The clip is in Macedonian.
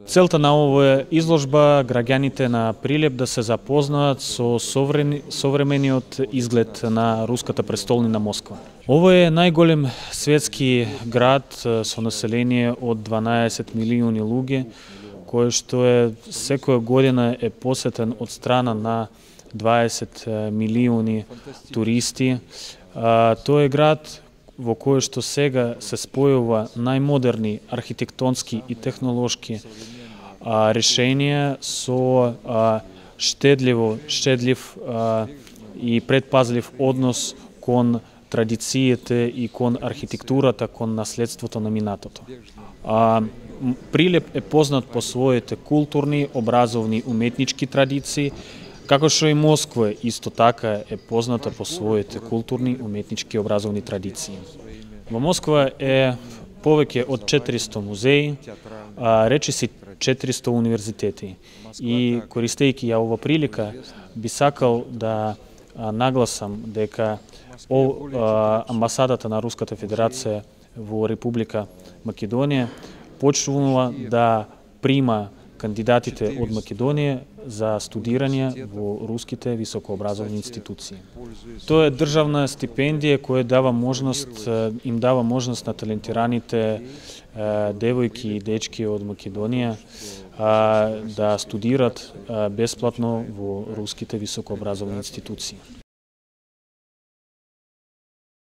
Целта на оваа изложба граѓаните на Прилеп да се запознаат со современиот изглед на руската престолнина Москва. Ова е најголем светски град со население од 12 милиони луѓе, кој што секоја година е посетен од страна на 20 милиони туристи. Тоа е град во кој што сега се спојува најмодерни архитектонски и технолошки решенија со штедлив и предпазлив однос кон традициите и кон архитектурата, кон наследството на минатото. Прилеп е познат по своите културни, образовни, уметнички традиции, како што и Москва исто така е позната по своите културни, уметнички и образовни традиции. Во Москва е повеќе од 400 музеи, речиси 400 универзитети. И користејќи ја ова прилика, би сакал да нагласам дека амбасадата на Руската Федерација во Република Македонија почнува да прима кандидатите од Македонија за студирање во руските високообразовни институции. Тоа е државна стипендија која им дава можност на талентираните девојки и дечки од Македонија да студират бесплатно во руските високообразовни институции.